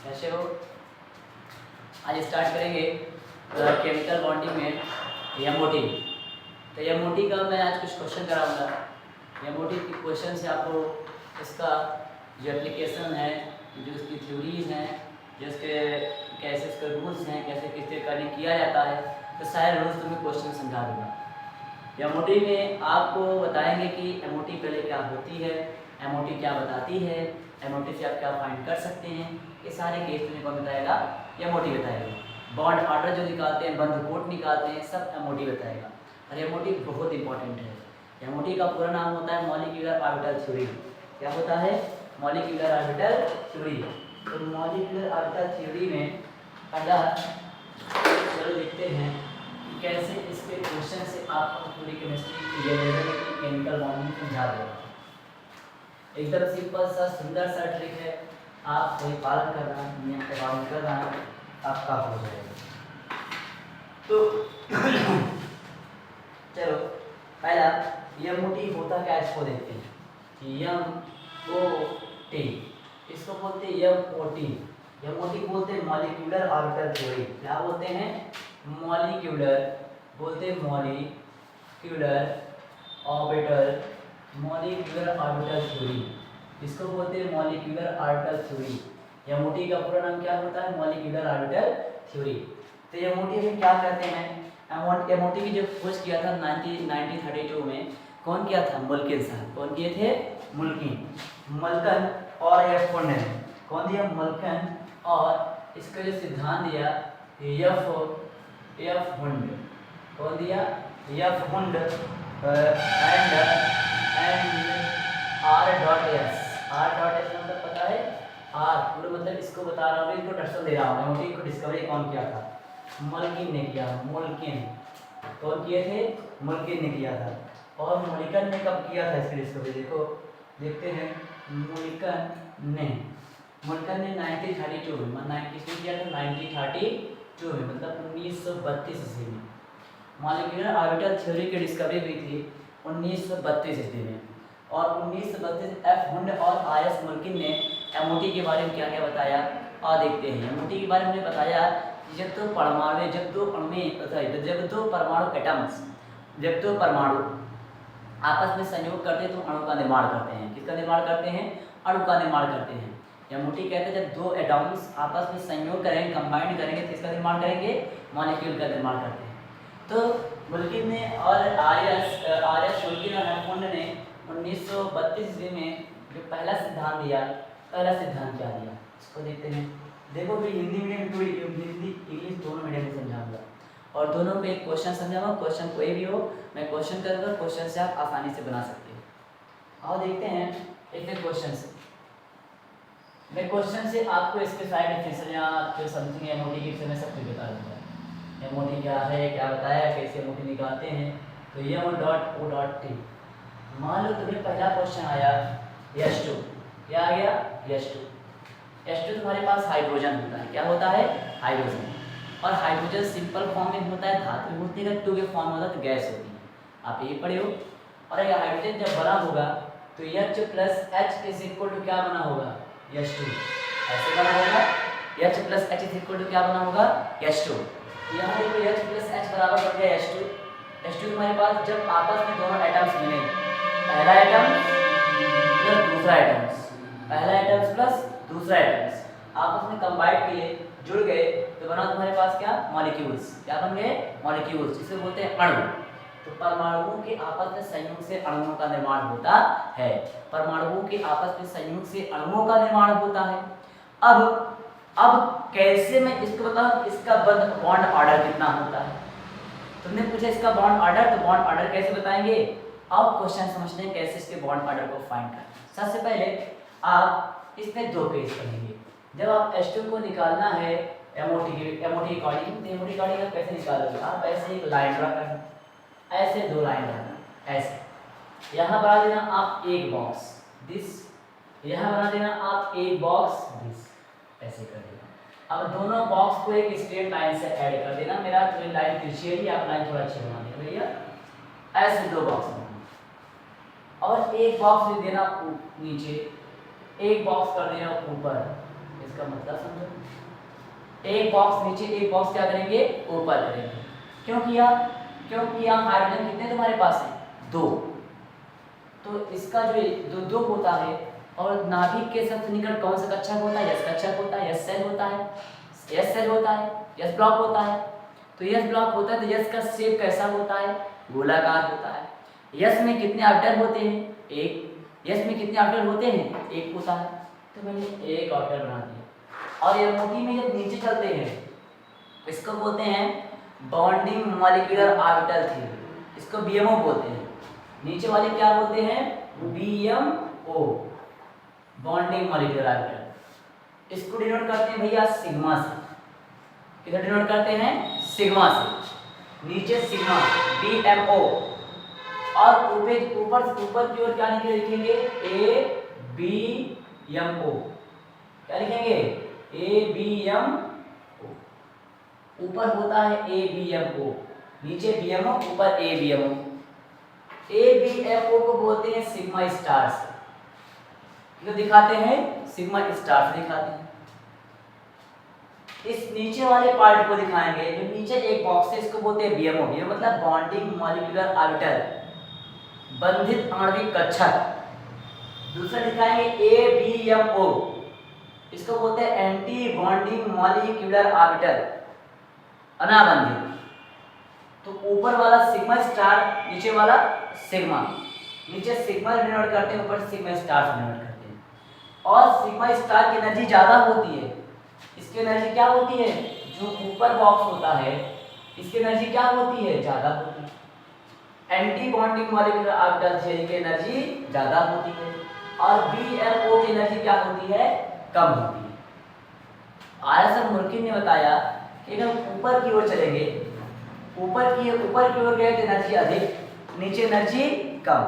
कैसे हो? आज स्टार्ट करेंगे केमिकल बॉन्डिंग में एमओटी। तो एमओटी का मैं आज कुछ क्वेश्चन कराऊंगा। एमओटी के क्वेश्चन से आपको इसका जो एप्लीकेशन है, जो इसकी थ्योरीज हैं, जो इसके कैसे इसके रूल्स हैं, कैसे किस तरीके किया जाता है, तो सारे रूल्स तुम्हें क्वेश्चन समझा दूँगा। एमओटी में आपको बताएंगे कि एमओटी पहले क्या होती है, एमओटी क्या बताती है, एमओटी से आप क्या फाइंड कर सकते हैं, ये सारे केस तुम्हें कौन बताएगा? एमओटी बताएगा। बॉन्ड ऑर्डर जो निकालते हैं, बंद कोट निकालते हैं, सब एमओटी बताएगा। और एमओटी बहुत इंपॉर्टेंट है। एमओटी का पूरा नाम होता है मॉलिक्यूलर ऑर्बिटल थ्योरी। क्या होता है? Molecular orbital theory. तो मॉलिक्यूलर ऑर्बिटल थ्योरी में पहला चलो देखते हैं कि कैसे इसके क्वेश्चन से आपको पूरी केमिस्ट्री की केमिकल बॉन्डिंग समझा देगा। एकदम सिंपल सा सुंदर सा ट्रिक है, आप कोई पालन करना, नियम का पालन करना, आपका हो जाएगा। तो चलो पहला एमओटी होता क्या, इसको देखते हैं। एमओटी इसको बोलते हैं एमओटी। एमओटी बोलते हैं मॉलिक्यूलर ऑर्बिटल थ्योरी। क्या बोलते हैं? मॉलिक्यूलर, बोलते हैं molecular orbital, molecular orbital theory. इसको बोलते हैं मॉलिक्यूलर ऑर्बिटल थ्योरी। एमओटी का पूरा नाम क्या होता है? Molecular orbital theory. तो एमओटी में क्या कहते हैं? एमओटी की जो खोज किया था 1932 में, कौन किया था? मुल्किन साहब। कौन किए थे? मल्कन और एफ हुंड ने। कौन दिया? मल्कन। और इसका जो सिद्धांत दिया एफ हुंड। कौन दिया? एफ हुंड एंड R.S मतलब पता है? आर पूरा मतलब इसको बता रहा हूँ, इंट्रोडक्शन दे रहा हूँ। एमओटी को डिस्कवरी कौन किया था? मुल्किन ने किया। मुल्किन कौन किए थे? मुल्किन ने किया था। और मुल्किन ने कब किया था इसकी डिस्कवरी? देखो देखते हैं। मुल्किन ने 1932 में, किसने किया था? 1932 में, मतलब 1932 ईस्वी में। मॉलिक्यूलर ऑर्बिटल थ्योरी की डिस्कवरी हुई थी 1932 ईस्वी में। और 1932 एफ हुंड और R.S मुल्किन ने एमओटी के बारे में क्या क्या बताया, और देखते हैं। एमओटी के बारे में बताया कि जब दो परमाणु एटम्स, जब दो परमाणु आपस में संयोग करते हैं तो अणु का निर्माण करते हैं। किसका निर्माण करते हैं? अणु का निर्माण करते हैं। एमओटी कहते हैं जब दो एटम्स आपस में संयोग करेंगे, कंबाइन करेंगे, तो इसका निर्माण करेंगे, मॉलिक्यूल का निर्माण करते हैं। तो मुल्किन ने और R.S मुल्किन और एफ हुंड ने 1932 ईस्वी में जो पहला सिद्धांत दिया, पहला सिद्धांत क्या दिया, इसको देखते हैं। देखो भी Hindi medium to Hindi English दोनों मीडियम में समझाऊंगा, और दोनों पे एक क्वेश्चन समझाऊंगा। क्वेश्चन कोई भी हो मैं क्वेश्चन करूँगा, क्वेश्चन से आप आसानी से बना सकते हो। और देखते हैं एक क्वेश्चन से। मैं क्वेश्चन से आपको इसके साइड इफेक्ट्स या जो समथिंग एमओटी के विषय में सब कुछ बता दूंगा। एमओटी क्या है, क्या बताया, कैसे एमओटी निकालते हैं। तो M.O.T। मान लो तुम्हें पहला क्वेश्चन आया H2। क्या आ गया? H2 तुम्हारे पास हाइड्रोजन होता है। क्या होता है? हाइड्रोजन। और हाइड्रोजन सिंपल फॉर्म में होता है, धातु होती है, 2 के फॉर्म में होता है तो गैस होती है। आप ये पढ़े हो। और अगर हाइड्रोजन जब बना होगा तो H plus H is equal to क्या बना होगा? H2। ऐसे बना होगा। H plus H is equal to क्या बना होगा? H2। यहाँ देखो H प्लस H बराबर बन गया H2। H2 तुम्हारे पास जब आपस में दोनों एटम्स मिले, पहला एटम प्लस दूसरा एटम्स, पहला एटम्स प्लस दूसरा एटम्स आपस में कंबाइन किए, जुड़ गए, तो बना तुम्हारे पास क्या? मॉलिक्यूल्स। क्या बन गए? मॉलिक्यूल्स। इसे बोलते हैं अणु। तो परमाणुओं के आपस में संयोग से अणुओं का निर्माण होता है। परमाणुओं के आपस में संयोग से अणुओं का निर्माण होता है। अब कैसे मैं इसको बताऊं, इसका बॉन्ड ऑर्डर कितना होता है? तुमने पूछा इसका बॉन्ड ऑर्डर, तो बॉन्ड ऑर्डर कैसे बताएंगे? अब क्वेश्चन समझते हैं कैसे इसके बॉन्ड ऑर्डर को फाइंड करना। सबसे पहले आप इसमें 2 केस पढ़ेंगे। जब आप H2 को निकालना है एमओटी अकॉर्डिंग, तो एमओटी अकॉर्डिंग आप कैसे निकालोगे? आप ऐसे एक लाइन ड्रा करना, ऐसे 2 लाइन ड्रा, ऐसे यहाँ बना देना आप एक बॉक्स दिस, यहाँ बना देना आप एक बॉक्स दिस, ऐसे कर देना। अब दोनों बॉक्स को एक स्ट्रेट लाइन से ऐड कर देना। मेरा थोड़ी लाइन तिरछी है, आप लाइन थोड़ा अच्छी बना देना भैया। ऐसे 2 बॉक्स बनाना और एक बॉक्स दे देना नीचे, एक बॉक्स कर देना ऊपर, इसका मतलब समझो, एक बॉक्स नीचे एक बॉक्स क्या करेंगे ऊपर करेंगे। क्यों किया? क्योंकि यहाँ हाइड्रोजन कितने तुम्हारे पास है 2, तो इसका जो दो दो होता है और नाभिक के सबसे निकट कौन सा कक्षक होता है? यस कक्षक होता है, यस सेल होता है, यस सेल होता है, यस ब्लॉक होता है। तो यस ब्लॉक होता है तो यस का शेप कैसा होता है? गोलाकार होता है। यस में कितने ऑर्बिटल होते हैं? एक। यस में कितने ऑर्बिटल होते हैं? एक होता है। तो मैंने एक ऑर्बिटल बना दिया। और एमओटी में जब नीचे चलते हैं इसको बोलते हैं बॉन्डिंग मॉलिक्यूलर ऑर्बिटल थ्योरी, इसको बीएमओ बोलते हैं। नीचे वाले क्या बोलते हैं? BMO, bonding molecular orbital. इसको डिनोट करते हैं भैया सिग्मा से। किधर डिनोट करते हैं? सिग्मा से। नीचे सिग्मा बीएमओ और ऊपर की ओर क्या लिखेंगे? A B M O. क्या लिखेंगे? A B M O. ऊपर होता है ए बी एम ओ, नीचे बी एम ओ, ऊपर A B M O. A B M O को बोलते हैं सिग्मा स्टार से। तो दिखाते हैं सिग्मा स्टार से दिखाते हैं। इस नीचे वाले पार्ट को दिखाएंगे जो नीचे एक बॉक्स है, इसको बोलते हैं बीएमओ। ये मतलब बॉन्डिंग मॉलिक्यूलर ऑर्बिटल, बंधित आणविक कक्षक। दूसरा दिखाएंगे ABMO, इसको बोलते हैं एंटी बॉन्डिंग मॉलिक्यूलर ऑर्बिटल, अनाबंधित। तो ऊपर वाला सिग्मा स्टार, नीचे वाला सिग्मा। नीचे सिग्मा डिनोट करते हैं, ऊपर सिग्मा स्टार से डिनोट करते हैं। और सिग्मा स्टार की एनर्जी ज़्यादा होती है। इसकी एनर्जी क्या होती है? जो ऊपर बॉक्स होता है इसकी एनर्जी क्या होती है? ज़्यादा होती है। Anti bonding molecular orbital theory की एनर्जी ज़्यादा होती है और BMO की एनर्जी क्या होती है? कम होती है। RSM मुर्किन ने बताया कि अगर ऊपर की ओर चलेंगे, ऊपर की ओर गए तो एनर्जी अधिक, नीचे एनर्जी कम।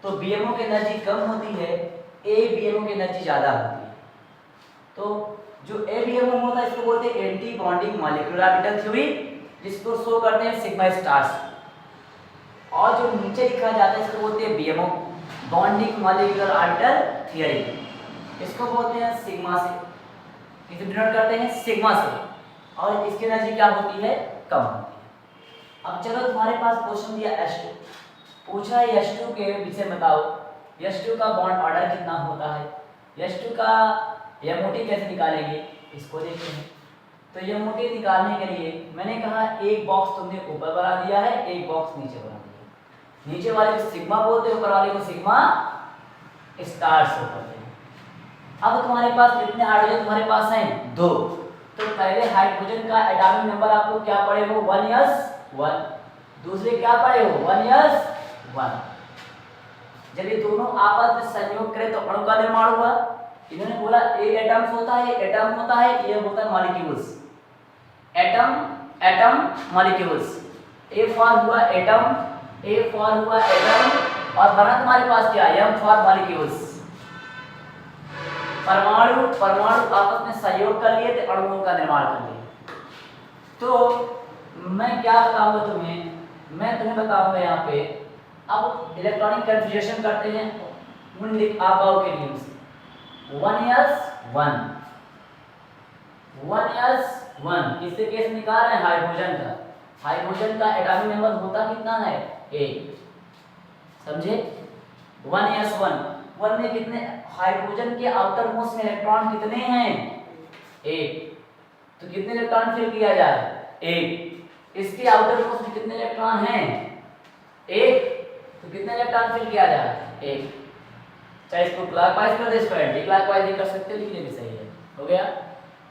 तो BMO की एनर्जी कम होती है, ABMO की एनर्जी ज़्यादा होती है। तो जो ABMO होता है इसको बोलते हैं anti bonding molecular orbital theory, जिसको शो करते हैं सिग्मा स्टार्स। और जो नीचे लिखा जाता है इसको बोलते हैं BMO, bonding molecular orbital theory. इसको बोलते हैं सिग्मा से, इसे डिनोट करते हैं सिग्मा से। और इसकी एनर्जी क्या होती है? कम होती है। अब चलो तुम्हारे पास क्वेश्चन दिया H2, पूछा है H2 के विषय बताओ, H2 का बॉन्ड ऑर्डर कितना होता है, H2 का एमओटी कैसे निकालेंगे, इसको देखते हैं। तो एमओटी निकालने के लिए मैंने कहा एक बॉक्स तुमने ऊपर बना दिया है, एक बॉक्स नीचे बना दिया। नीचे वाले को सिग्मा बोलते हैं, ऊपर वाले को सिग्मा स्टार से बोलते हैं। अब तुम्हारे पास कितने हाइड्रोजन तुम्हारे पास हैं? 2। तो पहले हाइड्रोजन का एटॉमिक नंबर आपको क्या पढ़े हो? 1s1। दूसरे क्या पढ़े हो? 1s1। जब ये दोनों आपस में संयोग करें तो अणु का निर्माण हुआ। इन्होंने बोला ए एटम्स होता है, एटम होता है, ये होता है molecules. Atom molecules. A for हुआ एटम, ए फॉर हुआ एटम और बना तुम्हारे पास क्या? M for molecules. परमाणु आपस में सहयोग कर लिए तो अणुओं का निर्माण कर लिए। तो मैं क्या बताऊंगा तुम्हें? मैं तुम्हें बताऊंगा यहाँ पे, अब इलेक्ट्रॉनिक कन्फ्यूजन करते हैं उन आपाओं के नियम से। 1s1 किससे केस निकाल रहे हैं? हाइड्रोजन का। हाइड्रोजन का एटॉमिक नंबर होता कितना है? 1। समझे? 1s1 में कितने हाइड्रोजन के आउटर मोस्ट में इलेक्ट्रॉन कितने हैं? 1। तो कितने इलेक्ट्रॉन फिल किया जाए? 1। इसके आउटर मोस्ट में कितने इलेक्ट्रॉन हैं? 1। तो कितने इलेक्ट्रॉन फिल किया जाए? 1। चाहे इसको क्लॉकवाइज कर दे, इसको एंटी क्लॉकवाइज भी कर सकते हो, लिखने भी सही है। हो गया?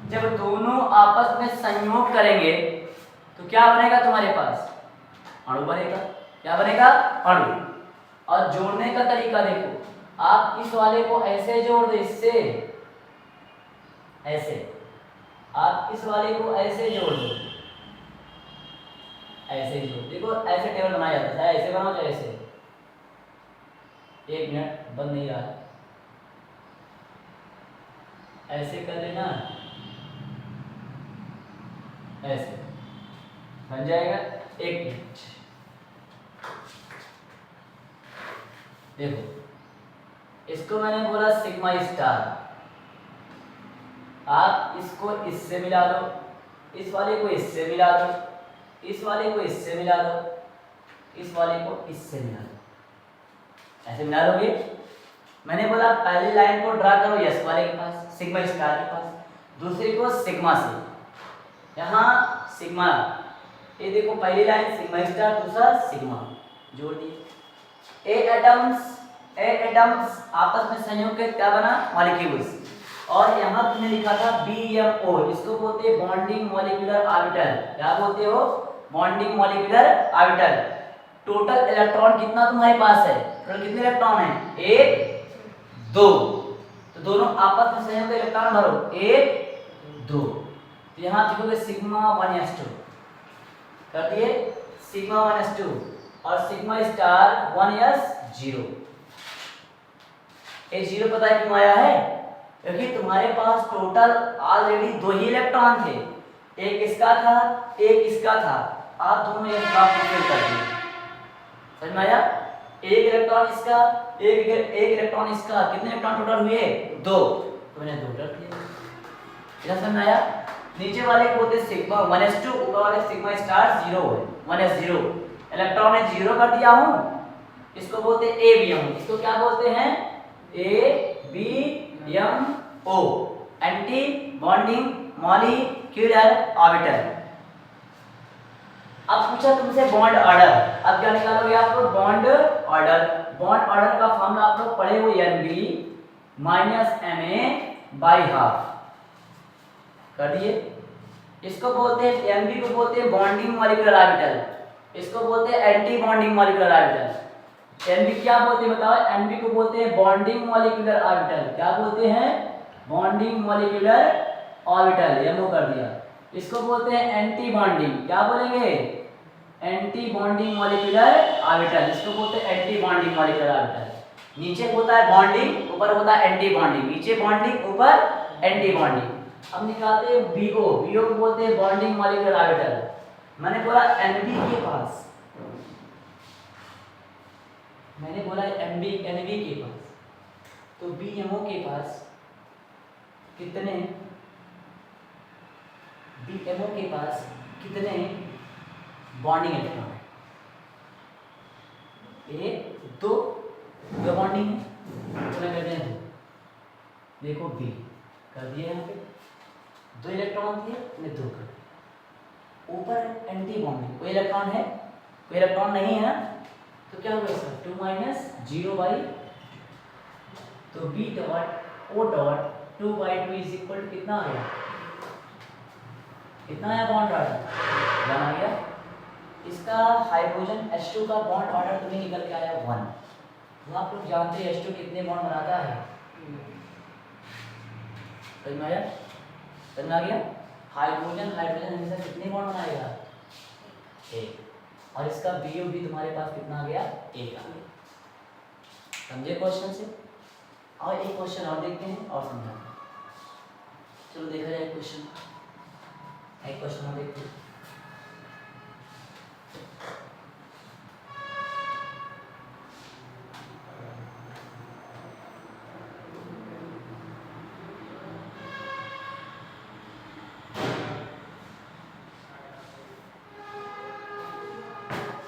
जब दोनों आपस में संयोग करेंगे तो क्या बनेगा तुम्हारे पास? अणु बनेगा। क्या बनेगा? अणु। और जोड़ने का तरीका देखो, आप इस वाले को ऐसे जोड़ दो, इससे ऐसे, आप इस वाले को ऐसे जोड़ दो, ऐसे जोड़। देखो ऐसे टेबल बनाया जाता है, ऐसे बनाओ चाहे ऐसे। एक मिनट, बंद नहीं रहा है, ऐसे कर लेना, ऐसे बन जाएगा। एक मिनट देखो, इसको मैंने बोला सिग्मा स्टार, आप इसको इससे मिला दो, इस वाले को इससे मिला दो, इस वाले को इससे मिला दो, इस वाले को इससे मिला दो, ऐसे मिला दोगे। मैंने बोला पहली लाइन को ड्रा करो यस वाले के पास, सिग्मा स्टार के पास, दूसरी को सिग्मा से, यहाँ सिग्मा, ये देखो पहली लाइन सिग्मा स्टार, दूसरा सिग्मा, जोड़ दिए। ए एटम्स आपस में संयोग के क्या बना, मॉलिक्यूल्स। और यहाँ तुमने लिखा था BMO, इसको बोलते हैं बॉन्डिंग मॉलिक्यूलर ऑर्बिटल। क्या बोलते हो, bonding molecular orbital. Total electron कितना तुम्हारे पास है, टोटल कितने इलेक्ट्रॉन है, 1 2, तो दोनों आपस में संयोग के इलेक्ट्रॉन भरो, 1 2, तो यहाँ लिखोगे सिग्मा 1s2 कर दिए, सिग्मा 1s2 और सिग्मा स्टार 1s0। ये 0 पता है क्यों आया है, क्योंकि तुम्हारे पास टोटल ऑलरेडी 2 ही इलेक्ट्रॉन थे, एक इसका था एक इसका था, आप दोनों एक साथ फिल कर दिए, समझ में आया। एक इलेक्ट्रॉन इसका, एक इलेक्ट्रॉन इसका, कितने इलेक्ट्रॉन टोटल हुए, 2, तो मैंने 2 रख दिया, समझ में आया। नीचे वाले को बोलते सिग्मा 1s2, ऊपर वाले सिग्मा स्टार 0 है, 1s0, इलेक्ट्रॉन ने 0 कर दिया हूं, इसको बोलते ABM, इसको क्या बोलते हैं, ABMO, anti bonding molecular orbital. अब पूछा तुमसे बॉन्ड ऑर्डर, अब क्या निकालोगे आप लोग, बॉन्ड ऑर्डर। बॉन्ड ऑर्डर का फॉर्मूला आप लोग पढ़े हो, NB - MA/½ कर दिए। इसको बोलते हैं, NB को बोलते हैं बॉन्डिंग मॉलिक्यूलर ऑर्बिटल, इसको बोलते हैं anti bonding molecular orbital. NB क्या बोलते हैं बताओ, NB को बोलते हैं बॉन्डिंग मॉलिक्यूलर ऑर्बिटल, क्या बोलते हैं, बॉन्डिंग मॉलिक्यूलर ऑर्बिटल, MO कर दिया। इसको बोलते हैं एंटी बॉन्डिंग, क्या बोलेंगे, एंटी बॉन्डिंग मॉलिक्यूलर ऑर्बिटल, इसको बोलते हैं एंटी बॉन्डिंग मॉलिक्यूलर ऑर्बिटल। नीचे होता है बॉन्डिंग, ऊपर होता है एंटी बॉन्डिंग, नीचे बॉन्डिंग ऊपर एंटी बॉन्डिंग। अब निकालते हैं BO, BO को बोलते हैं बॉन्डिंग मॉलिक्यूलर ऑर्बिटल। मैंने बोला NB के पास, मैंने बोला NB के पास, तो BMO के पास कितने, BMO के पास कितने बॉन्डिंग इलेक्ट्रॉन है, 1 2 बॉन्डिंग है, कितना कर दिया, देखो B कर दिया, यहाँ पे 2 इलेक्ट्रॉन थे, मैंने 2 कर दिया। ऊपर एंटी बॉन्डिंग, कोई इलेक्ट्रॉन है, कोई इलेक्ट्रॉन नहीं है ना, तो क्या होगा इसका, 2 - 0/, तो B dot O dot 2/2 is equal to कितना आ गया, कितना आया बॉन्ड ऑर्डर, 1 आ गया। इसका हाइड्रोजन H2 का बॉन्ड ऑर्डर तुम्हें निकल के आया 1। तो आप लोग जानते हैं H2 कितने बॉन्ड बनाता है, समझ में आया, समझ में आ गया। हाइड्रोजन हमेशा कितने बॉन्ड बनाएगा, 1, और इसका BO भी तुम्हारे पास कितना आ गया, 1 आ गया। समझे क्वेश्चन से। और एक क्वेश्चन और देखते हैं और समझाते हैं, चलो देखा जाए क्वेश्चन, एक क्वेश्चन और देखते हैं।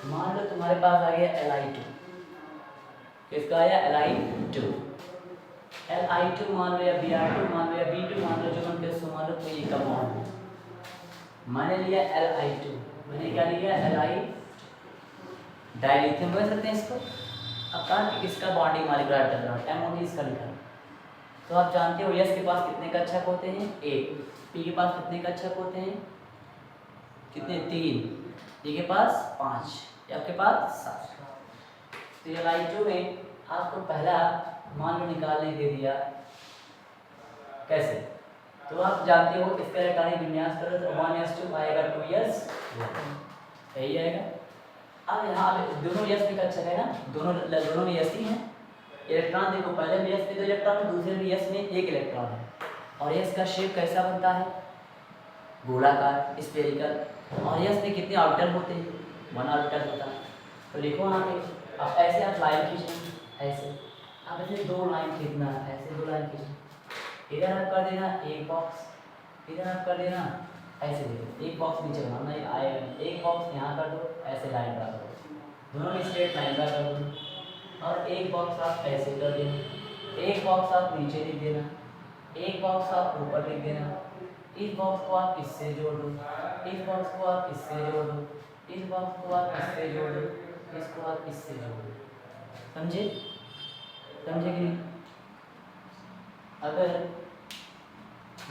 मान लो तुम्हारे पास आ गया Li2, किसका आया, Li2, Li2 मान लो या Br2 मान लो या B2 मान लो, जो मन के सो मान लो, कोई एक का बॉन्ड है। मैंने लिया Li2, मैंने क्या लिया, Li डाइलिथियम बोल सकते हैं इसको। अब कहा कि इसका बॉन्डिंग मॉलिक्यूलर ऑर्बिटल MO इसका लिखा, तो आप जानते हो S के पास कितने कक्षक होते हैं, 1, P के पास कितने कक्षक होते हैं, कितने, 3, D के पास 5, आपके पास 7। तो ये Li2 में आपको पहला मान लो निकालने दे दिया, कैसे, तो आप जानते हो इसका इलेक्ट्रॉनिक विन्यास करो तो 1s2 आएगा, 2s यही आएगा। अब यहाँ दोनों s में कक्षक है ना, दोनों में s ही हैं। इलेक्ट्रॉन देखो, पहले में s में 2 इलेक्ट्रॉन है, दूसरे में s में 1 इलेक्ट्रॉन है, और s का शेप कैसा बनता है, गोलाकार, स्फेरिकल। और s में कितने ऑर्बिटल होते हैं, 1 ऑर्बिटल होता है। तो लिखो यहाँ पे, अब ऐसे आप लाइन खींचना, ऐसे आप ऐसे 2 लाइन खींचना, ऐसे 2 लाइन खींचना, इधर आप कर देना एक बॉक्स, इधर आप कर देना ऐसे, देखो एक बॉक्स नीचे बनाना ये आएगा, एक बॉक्स यहाँ कर दो, ऐसे लाइन ड्रा करो, दोनों में स्ट्रेट लाइन ड्रा कर दो, और एक बॉक्स आप ऐसे कर देना, एक बॉक्स आप नीचे लिख देना, एक बॉक्स आप ऊपर लिख देना, इस बॉक्स को आप इससे जोड़ दो, इस बॉक्स को आप इससे जोड़ दो, इस बॉक्स को आप इससे जोड़ दो, इसको आप इससे जोड़ दो। समझे? समझे कि नहीं? अगर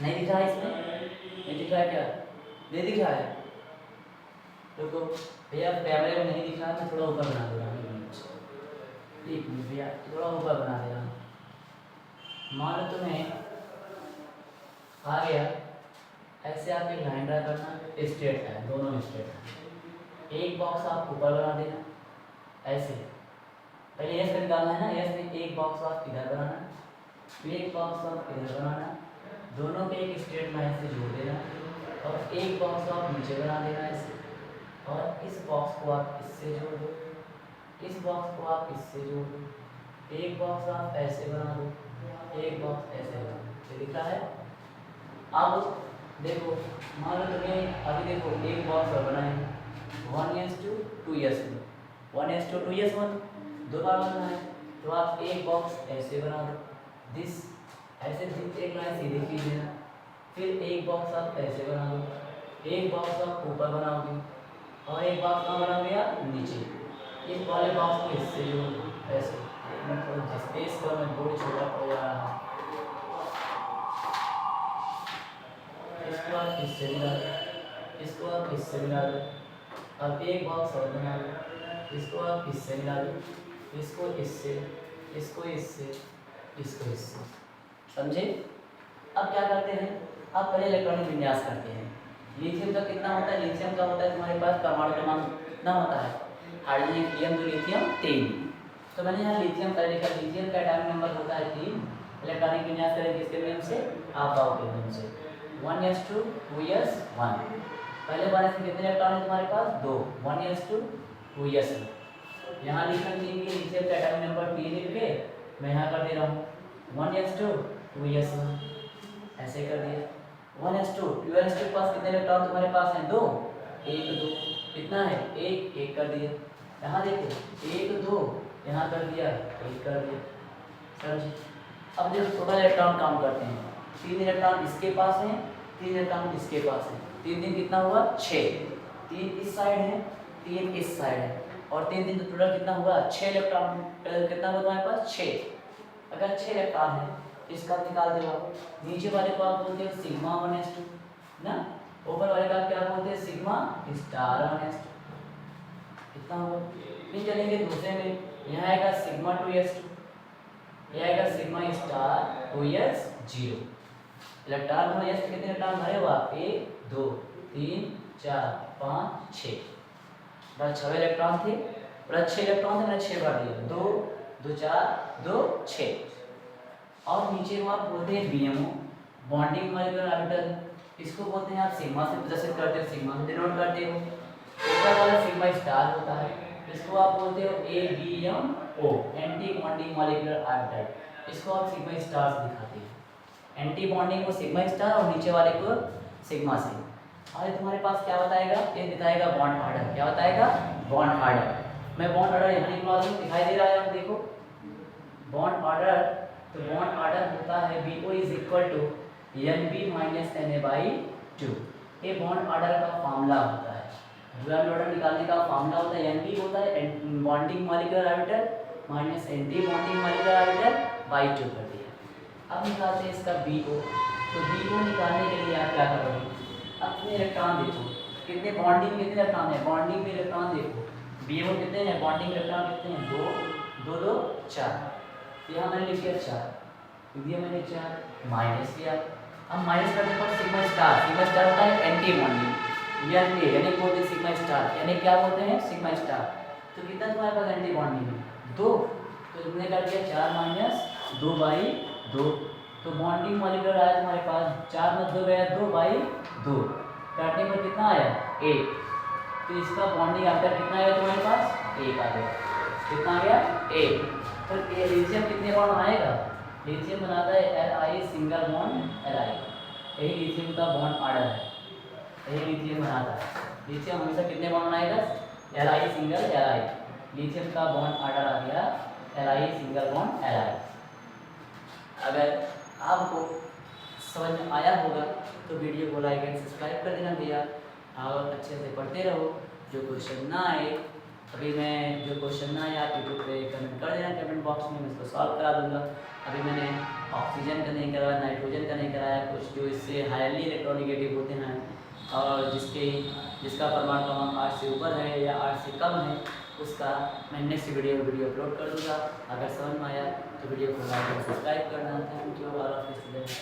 नहीं दिख रहा है इसमें, नहीं दिख रहा है क्या? नहीं दिख रहा है देखो भैया, कैमरे में नहीं दिख रहा है, मैं थोड़ा ऊपर बना दे रहा हूँ, एक मिनट भैया, थोड़ा ऊपर बना दे रहा हूँ। मान लो तुम्हें आ गया, ऐसे आप एक लाइन ड्रा करना, स्ट्रेट है, दोनों में स्ट्रेट है, एक बॉक्स आप ऊपर बना देना ऐसे, पहले यस निकालना है ना, यस में एक बॉक्स आप इधर बनाना, फिर एक बॉक्स आप इधर बनाना, दोनों के एक स्ट्रेट लाइन से जोड़ देना, और एक बॉक्स आप नीचे बना देना ऐसे, और इस बॉक्स को आप इससे जोड़ दो, इस बॉक्स को आप इससे जोड़ दो, एक बॉक्स आप ऐसे बना दो, एक बॉक्स ऐसे बना दो, ये दिखा है। अब देखो मान लो तुम्हें अभी देखो एक बॉक्स और बनाएंगे 1:2 2:1, 1:2 2:1 दो बार बनना है, तो आप एक बॉक्स ऐसे बना दो, दिस ऐसे एक लाइन सीधी खींच देना, फिर एक बॉक्स आप ऐसे बना दो, एक बॉक्स आप ऊपर बनाओगे, और एक बॉक्स कहाँ बनाओगे आप नीचे, इस वाले बॉक्स को इससे जोड़ दो ऐसे, थोड़ा स्पेस का मैं बहुत छोटा पड़ जा रहा है, इसको आप इससे मिला दो, इसको आप इससे मिला दो, अब एक बॉक्स और बना दो, इसको आप इससे मिला दो, इसको इससे, इसको इससे, इसको इससे। समझे? अब क्या करते हैं, अब पहले इलेक्ट्रॉनिक विन्यास करते हैं। लिथियम का कितना होता है, लिथियम का होता है तुम्हारे पास परमाणु क्रमांक कितना होता है, हाइड्रोजन हीलियम तो लिथियम 3, तो मैंने यहाँ लिथियम का लिखा, लिथियम का एटॉमिक नंबर होता है 3, इलेक्ट्रॉनिक विन्यास करें किसके नियम से, आपबाउ के नियम से, 1:2 2:1, पहले वाले से कितने इलेक्ट्रॉन है तुम्हारे पास, 2, 1:2 2:1, यहाँ लिखने के लिए लिथियम का एटॉमिक नंबर 3 लिख के मैं यहाँ कर दे रहा हूँ 1:2 2:1, ऐसे कर दिया, 1:2 2:1 के पास कितने इलेक्ट्रॉन तुम्हारे पास हैं, 2, 1 2, कितना है 1 1 कर दिया, यहाँ देखो 1 2, यहाँ कर दिया 1 कर दिया। समझे? अब देखो टोटल इलेक्ट्रॉन काउंट करते हैं, 3 इलेक्ट्रॉन इसके पास हैं, 3 इलेक्ट्रॉन इसके पास हैं, 3 3 कितना हुआ 6, 3 इस साइड है, 3 इस साइड है, और 3 3 तो टोटल कितना हुआ 6 इलेक्ट्रॉन, कितना हुआ तुम्हारे पास 6, अगर 6 इलेक्ट्रॉन है इसका निकाल दो आप, नीचे वाले को आप बोलते हो सिग्मा 1:2 ना, ऊपर वाले का क्या बोलते हैं सिग्मा स्टार 1:2, कितना हुआ, फिर चलेंगे दूसरे में, यहाँ आएगा सिग्मा 2:2, ये आएगा सिग्मा स्टार 2:0, इलेक्ट्रॉन में कितने इलेक्ट्रॉन भरे हुआ 1 2 3 4 5 6, बस 6 इलेक्ट्रॉन थे, बस 6 इलेक्ट्रॉन थे, मैंने 6 भर दिया, 2 2 4 2 6, और नीचे को आप बोलते हैं बीएमओ, बॉन्डिंग मॉलिक्यूलर ऑर्बिटल, इसको बोलते हैं आप सिग्मा से प्रदर्शित करते हो, सिग्मा से डिनोट करते हो, ऊपर वाला सिग्मा स्टार होता है, इसको आप बोलते हो ABMO, anti bonding molecular orbital, इसको आप सिग्मा स्टार से दिखाते हैं, एंटी बॉन्डिंग को सिग्मा स्टार और नीचे वाले को सिग्मा से। और तुम्हारे पास क्या बताएगा, ये बताएगा बॉन्ड ऑर्डर, क्या बताएगा बॉन्ड ऑर्डर, मैं बॉन्ड ऑर्डर यहाँ निकलवा दूँ, दिखाई दे रहा है आप देखो बॉन्ड ऑर्डर, तो बॉन्ड ऑर्डर होता है BO = NB - NA/2, ये बॉन्ड ऑर्डर का फार्मूला होता है, बॉन्ड ऑर्डर निकालने का फार्मूला होता है, NB होता है bonding molecular orbital minus anti bonding molecular orbital by 2 कर दिया। अब निकालते हैं इसका BO, तो BO निकालने के लिए आप क्या करोगे, अपने इलेक्ट्रॉन देखो कितने बॉन्डिंग कितने इलेक्ट्रॉन है, बॉन्डिंग में इलेक्ट्रॉन देखो BO कितने हैं, बॉन्डिंग इलेक्ट्रॉन कितने हैं 2 2 2 4, यहाँ मैंने लिख दिया 4, दिया मैंने 4 माइनस किया, अब माइनस करने पर सिग्मा स्टार होता है एंटी बॉन्डिंग, यानी बोलते हैं सिग्मा स्टार, यानी क्या बोलते हैं सिग्मा स्टार, तो कितना तुम्हारे पास एंटी बॉन्डिंग है 2, तो तुमने कर दिया 4 - 2/2, तो बॉन्डिंग मॉलिक्यूलर आया तुम्हारे पास 4 में 2 गया 2/2, काटने पर कितना आया 1, तो इसका बॉन्डिंग ऑर्बिटल कितना आया तुम्हारे पास 1 आ गया, कितना आ गया 1, तो लिथियम कितने बॉन्ड बनाएगा लिथियम बनाता है Li सिंगल बॉन्ड Li, यही लिथियम का बॉन्ड ऑर्डर है, यही लिथियम बनाता है। लिथियम हमेशा कितने बॉन्ड बनाएगा? Li सिंगल Li, लिथियम का बॉन्ड ऑर्डर आ गया Li सिंगल बॉन्ड Li। अगर आपको समझ में आया होगा तो वीडियो को लाइक एंड सब्सक्राइब कर देना भैया, और अच्छे से पढ़ते रहो। जो क्वेश्चन ना आए, अभी मैं जो क्वेश्चन ना आए आप यूट्यूब पे कमेंट कर देना कमेंट बॉक्स में, मैं इसको सॉल्व करा दूंगा। अभी मैंने ऑक्सीजन का नहीं कराया, नाइट्रोजन का नहीं कराया, कुछ जो इससे हाईली इलेक्ट्रोनिगेटिव होते हैं और जिसका परमाणु क्रमांक 8 से ऊपर है या 8 से कम है, उसका मैं नेक्स्ट वीडियो अपलोड कर दूँगा। अगर समझ में आया तो वीडियो को लाइक और सब्सक्राइब करना। Thank you all of students.